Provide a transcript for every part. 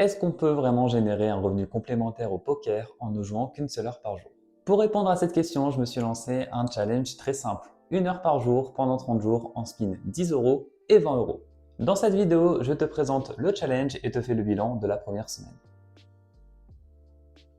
Est-ce qu'on peut vraiment générer un revenu complémentaire au poker en ne jouant qu'une seule heure par jour? Pour répondre à cette question, je me suis lancé un challenge très simple. Une heure par jour pendant 30 jours en spin 10 euros et 20 euros. Dans cette vidéo, je te présente le challenge et te fais le bilan de la première semaine.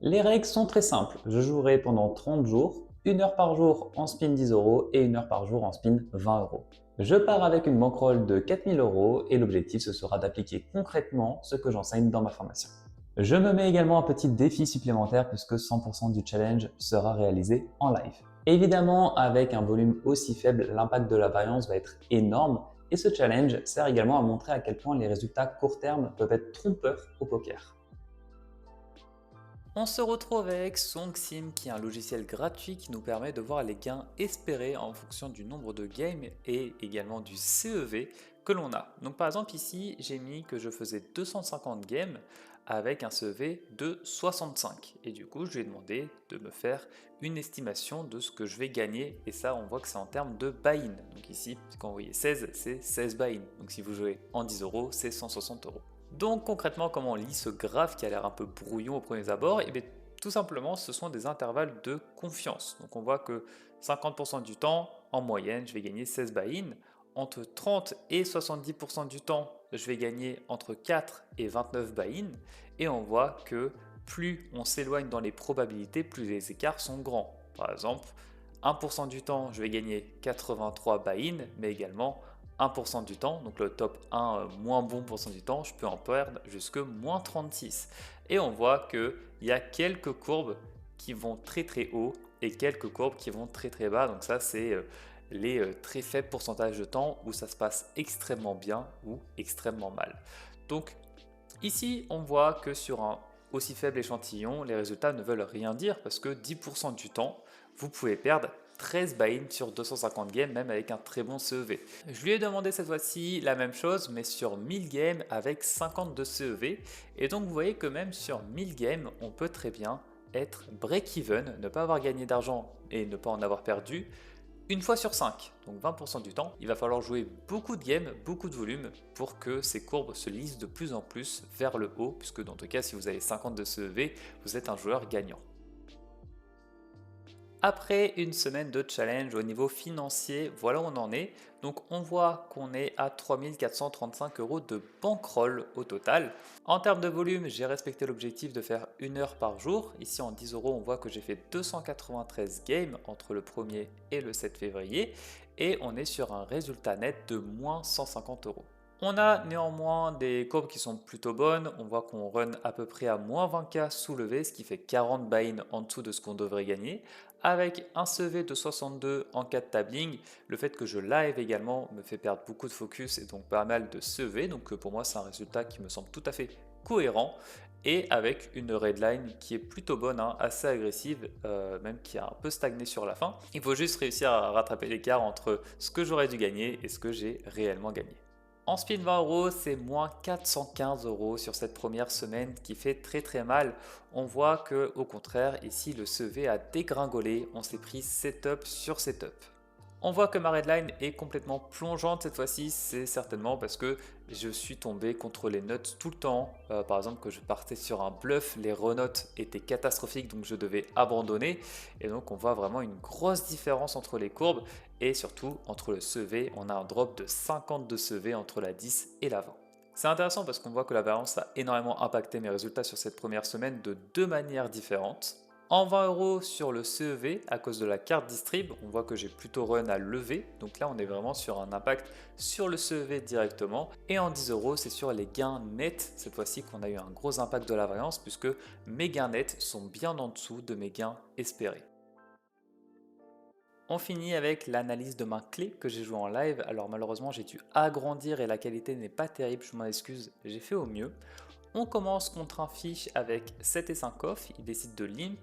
Les règles sont très simples. Je jouerai pendant 30 jours, une heure par jour en spin 10 euros et une heure par jour en spin 20 euros. Je pars avec une bankroll de 4000 euros et l'objectif ce sera d'appliquer concrètement ce que j'enseigne dans ma formation. Je me mets également un petit défi supplémentaire puisque 100% du challenge sera réalisé en live. Évidemment, avec un volume aussi faible, l'impact de la variance va être énorme et ce challenge sert également à montrer à quel point les résultats court terme peuvent être trompeurs au poker. On se retrouve avec SongSim qui est un logiciel gratuit qui nous permet de voir les gains espérés en fonction du nombre de games et également du CEV que l'on a. Donc par exemple ici j'ai mis que je faisais 250 games avec un CEV de 65 et du coup je lui ai demandé de me faire une estimation de ce que je vais gagner et ça on voit que c'est en termes de buy-in. Donc ici quand vous voyez 16 c'est 16 buy-in, donc si vous jouez en 10 euros c'est 160 euros. Donc concrètement, comment on lit ce graphe qui a l'air un peu brouillon au premier abord? Et bien, tout simplement, ce sont des intervalles de confiance. Donc on voit que 50% du temps, en moyenne, je vais gagner 16 buy-in. Entre 30 et 70% du temps, je vais gagner entre 4 et 29 buy-in. Et on voit que plus on s'éloigne dans les probabilités, plus les écarts sont grands. Par exemple, 1% du temps, je vais gagner 83 buy-in, mais également 1% du temps, donc le top 1 moins bon pourcent du temps, je peux en perdre jusque moins 36. Et on voit qu'il y a quelques courbes qui vont très très haut et quelques courbes qui vont très très bas. Donc ça c'est les très faibles pourcentages de temps où ça se passe extrêmement bien ou extrêmement mal. Donc ici on voit que sur un aussi faible échantillon, les résultats ne veulent rien dire parce que 10% du temps, vous pouvez perdre 13 buy-in sur 250 games, même avec un très bon CEV. Je lui ai demandé cette fois-ci la même chose, mais sur 1000 games avec 50 de CEV. Et donc vous voyez que même sur 1000 games, on peut très bien être break-even, ne pas avoir gagné d'argent et ne pas en avoir perdu, une fois sur 5, donc 20% du temps. Il va falloir jouer beaucoup de games, beaucoup de volume pour que ces courbes se lisent de plus en plus vers le haut, puisque dans tout cas, si vous avez 50 de CEV, vous êtes un joueur gagnant. Après une semaine de challenge au niveau financier, voilà où on en est. Donc on voit qu'on est à 3435 euros de bankroll au total. En termes de volume, j'ai respecté l'objectif de faire une heure par jour. Ici en 10 euros, on voit que j'ai fait 293 games entre le 1er et le 7 février. Et on est sur un résultat net de moins 150 euros. On a néanmoins des courbes qui sont plutôt bonnes. On voit qu'on run à peu près à moins 20k soulevé, ce qui fait 40 buy-in en dessous de ce qu'on devrait gagner. Avec un CV de 62 en cas de tabling, le fait que je live également me fait perdre beaucoup de focus et donc pas mal de CV. Donc pour moi, c'est un résultat qui me semble tout à fait cohérent. Et avec une redline qui est plutôt bonne, hein, assez agressive, même qui a un peu stagné sur la fin. Il faut juste réussir à rattraper l'écart entre ce que j'aurais dû gagner et ce que j'ai réellement gagné. En spin 20 euros, c'est moins 415 euros sur cette première semaine qui fait très très mal. On voit que au contraire, ici le CV a dégringolé, on s'est pris setup sur setup. On voit que ma redline est complètement plongeante cette fois-ci, c'est certainement parce que je suis tombé contre les notes tout le temps. Par exemple, que je partais sur un bluff, les renotes étaient catastrophiques donc je devais abandonner. Et donc on voit vraiment une grosse différence entre les courbes et surtout entre le CV, on a un drop de 52 CV entre la 10 et la 20. C'est intéressant parce qu'on voit que la variance a énormément impacté mes résultats sur cette première semaine de deux manières différentes. En 20 euros sur le CEV, à cause de la carte distrib, on voit que j'ai plutôt run à lever. Donc là, on est vraiment sur un impact sur le CEV directement. Et en 10 euros, c'est sur les gains nets, cette fois-ci qu'on a eu un gros impact de la variance, puisque mes gains nets sont bien en dessous de mes gains espérés. On finit avec l'analyse de main clé que j'ai joué en live. Alors malheureusement, j'ai dû agrandir et la qualité n'est pas terrible, je m'en excuse, j'ai fait au mieux. On commence contre un fiche avec 7 et 5 off, il décide de limp,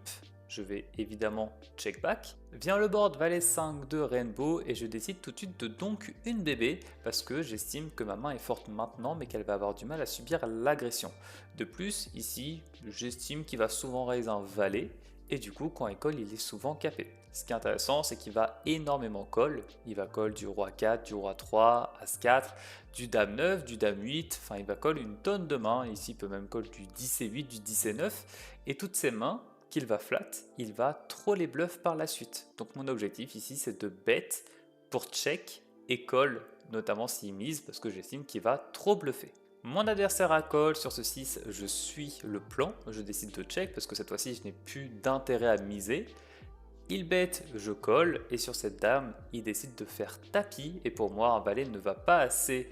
je vais évidemment check back. Vient le board valet 5 de rainbow et je décide tout de suite de donc une bébé parce que j'estime que ma main est forte maintenant mais qu'elle va avoir du mal à subir l'agression. De plus, ici, j'estime qu'il va souvent raise un valet et du coup quand il colle il est souvent capé. Ce qui est intéressant c'est qu'il va énormément call, il va call du roi 4, du roi 3, as 4, du dame 9, du dame 8, enfin il va call une tonne de mains, ici il peut même call du 10 et 8, du 10 et 9, et toutes ces mains qu'il va flat, il va trop les bluff par la suite. Donc mon objectif ici c'est de bet pour check et call, notamment s'il mise parce que j'estime qu'il va trop bluffer. Mon adversaire a call, sur ce 6 je suis le plan, je décide de check parce que cette fois-ci je n'ai plus d'intérêt à miser. Il bet, je colle, et sur cette dame, il décide de faire tapis, et pour moi, un valet ne va pas assez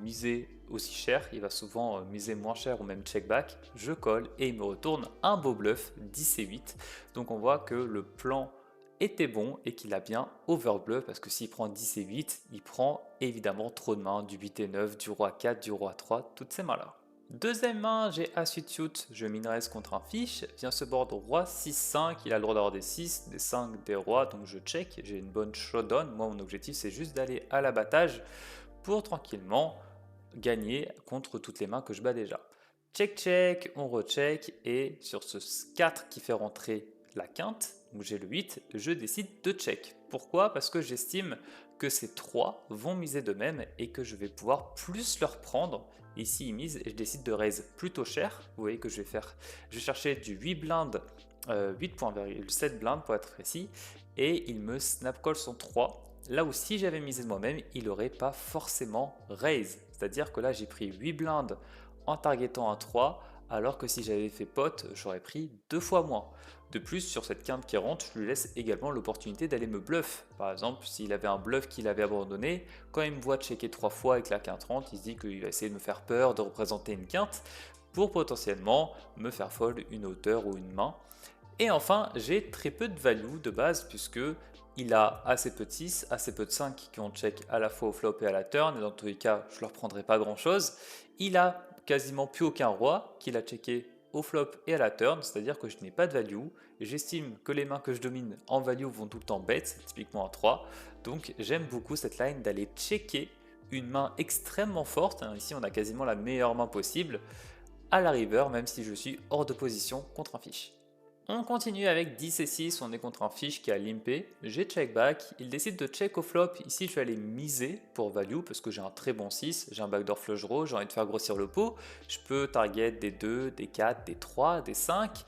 miser aussi cher, il va souvent miser moins cher ou même check back. Je colle, et il me retourne un beau bluff, 10 et 8. Donc on voit que le plan était bon et qu'il a bien overbluff, parce que s'il prend 10 et 8, il prend évidemment trop de mains, du 8 et 9, du roi 4, du roi 3, toutes ces mains-là. Deuxième main, j'ai as suit, je mine raise contre un fiche, vient ce board roi 6-5, il a le droit d'avoir des 6, des 5, des rois, donc je check, j'ai une bonne showdown. Moi mon objectif c'est juste d'aller à l'abattage pour tranquillement gagner contre toutes les mains que je bats déjà. Check check, on recheck, et sur ce 4 qui fait rentrer la quinte, où j'ai le 8, je décide de check. Pourquoi? Parce que j'estime que ces 3 vont miser de même et que je vais pouvoir plus leur prendre. Ici ils misent et je décide de raise plutôt cher. Vous voyez que je vais chercher du 8 blindes, 8.7 blindes pour être précis, et il me snap call son 3. Là où si j'avais misé de moi-même, il n'aurait pas forcément raise. C'est-à-dire que là j'ai pris 8 blindes en targetant un 3, alors que si j'avais fait pot, j'aurais pris 2 fois moins. De plus, sur cette quinte qui rentre, je lui laisse également l'opportunité d'aller me bluff. Par exemple, s'il avait un bluff qu'il avait abandonné, quand il me voit checker 3 fois avec la quinte rentre, il se dit qu'il va essayer de me faire peur, de représenter une quinte, pour potentiellement me faire fold une hauteur ou une main. Et enfin, j'ai très peu de value de base, puisque il a assez peu de 6, assez peu de 5 qui ont check à la fois au flop et à la turn, et dans tous les cas, je leur prendrai pas grand chose. Il a quasiment plus aucun roi qu'il a checké au flop et à la turn, c'est-à-dire que je n'ai pas de value. J'estime que les mains que je domine en value vont tout le temps bet, typiquement un 3. Donc j'aime beaucoup cette line d'aller checker une main extrêmement forte. Ici on a quasiment la meilleure main possible à la river, même si je suis hors de position contre un fiche. On continue avec 10 et 6, on est contre un fiche qui a limpé, j'ai check back, il décide de check au flop, ici je vais aller miser pour value parce que j'ai un très bon 6, j'ai un backdoor flush draw, j'ai envie de faire grossir le pot, je peux target des 2, des 4, des 3, des 5,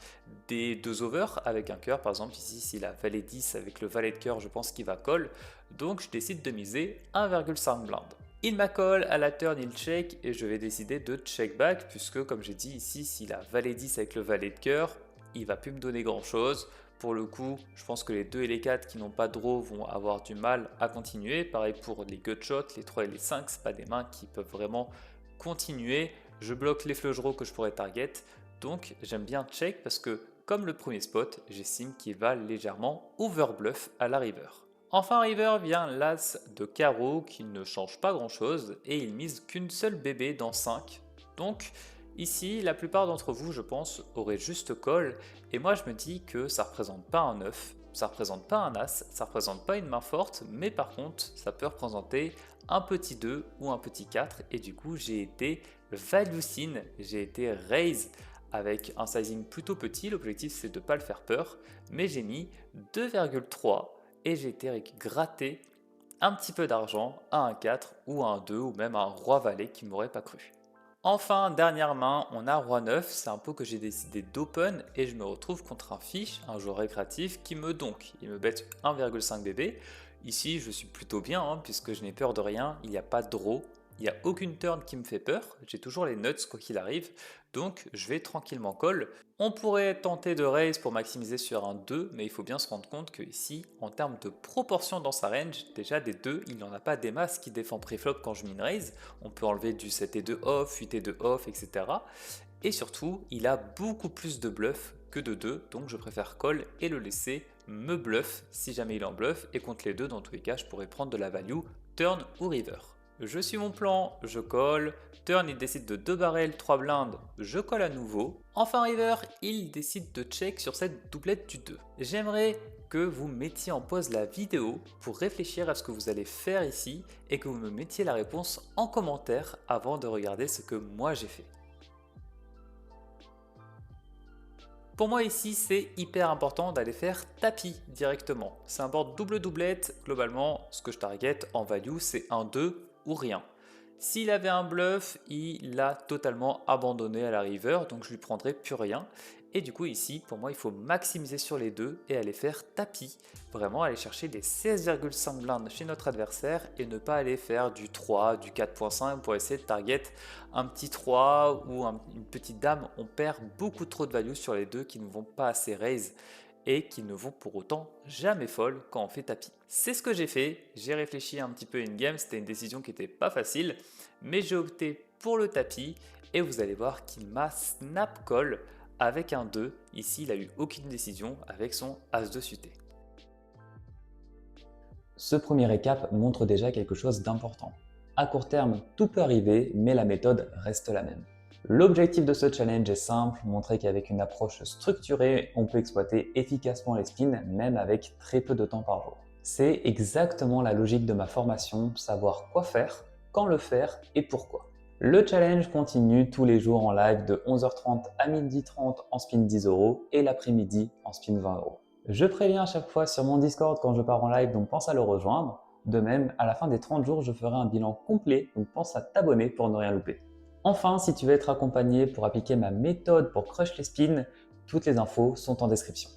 des 2 over avec un cœur, par exemple ici s'il a valet 10 avec le valet de cœur je pense qu'il va call, donc je décide de miser 1,5 blind. Il m'a call, à la turn il check et je vais décider de check back puisque comme j'ai dit ici s'il a valet 10 avec le valet de cœur, il va plus me donner grand chose. Pour le coup, je pense que les 2 et les 4 qui n'ont pas de draw vont avoir du mal à continuer. Pareil pour les gutshots, les 3 et les 5, c'est pas des mains qui peuvent vraiment continuer. Je bloque les flush draws que je pourrais target. Donc j'aime bien check parce que comme le premier spot, j'estime qu'il va légèrement overbluff à la river. Enfin river vient l'as de carreau qui ne change pas grand chose et il mise qu'une seule bébé dans 5. Donc ici, la plupart d'entre vous, je pense, auraient juste call, et moi je me dis que ça représente pas un 9, ça représente pas un as, ça représente pas une main forte, mais par contre, ça peut représenter un petit 2 ou un petit 4, et du coup, j'ai été value sin, j'ai été raise avec un sizing plutôt petit, l'objectif c'est de ne pas le faire peur, mais j'ai mis 2,3 et j'ai été gratter un petit peu d'argent à un 4 ou à un 2 ou même à un roi valet qui m'aurait pas cru. Enfin, dernière main, on a roi 9, c'est un pot que j'ai décidé d'open et je me retrouve contre un fiche, un joueur récréatif qui me il me bet 1,5 bb. Ici, je suis plutôt bien puisque je n'ai peur de rien, il n'y a pas de draw, il n'y a aucune turn qui me fait peur, j'ai toujours les nuts quoi qu'il arrive, donc je vais tranquillement call. On pourrait tenter de raise pour maximiser sur un 2, mais il faut bien se rendre compte que ici, en termes de proportion dans sa range, déjà des 2, il n'y en a pas des masses qui défend préflop quand je min raise. On peut enlever du 7 et 2 off, 8 et 2 off, etc. Et surtout, il a beaucoup plus de bluff que de 2, donc je préfère call et le laisser me bluff si jamais il en bluff, et contre les deux, dans tous les cas, je pourrais prendre de la value, turn ou river. Je suis mon plan, je colle, turn il décide de 2 barrels, 3 blindes, je colle à nouveau. Enfin river, il décide de check sur cette doublette du 2. J'aimerais que vous mettiez en pause la vidéo pour réfléchir à ce que vous allez faire ici et que vous me mettiez la réponse en commentaire avant de regarder ce que moi j'ai fait. Pour moi ici, c'est hyper important d'aller faire tapis directement. C'est un board double doublette. Globalement, ce que je target en value, c'est un 2 ou rien. S'il avait un bluff, il l'a totalement abandonné à la river, donc je lui prendrai plus rien. Et du coup ici, pour moi, il faut maximiser sur les deux et aller faire tapis. Vraiment aller chercher les 16,5 blindes chez notre adversaire et ne pas aller faire du 3, du 4.5 pour essayer de target un petit 3 ou une petite dame. On perd beaucoup trop de value sur les deux qui ne vont pas assez raise et qui ne vont pour autant jamais fold quand on fait tapis. C'est ce que j'ai fait, j'ai réfléchi un petit peu in-game, c'était une décision qui n'était pas facile, mais j'ai opté pour le tapis et vous allez voir qu'il m'a snap call avec un 2. Ici, il n'a eu aucune décision avec son As de suité. Ce premier récap montre déjà quelque chose d'important. À court terme, tout peut arriver, mais la méthode reste la même. L'objectif de ce challenge est simple, montrer qu'avec une approche structurée, on peut exploiter efficacement les spins, même avec très peu de temps par jour. C'est exactement la logique de ma formation, savoir quoi faire, quand le faire et pourquoi. Le challenge continue tous les jours en live de 11h30 à 12h30 en spin 10 € et l'après-midi en spin 20 €. Je préviens à chaque fois sur mon Discord quand je pars en live, donc pense à le rejoindre. De même, à la fin des 30 jours, je ferai un bilan complet, donc pense à t'abonner pour ne rien louper. Enfin, si tu veux être accompagné pour appliquer ma méthode pour crush les spins, toutes les infos sont en description.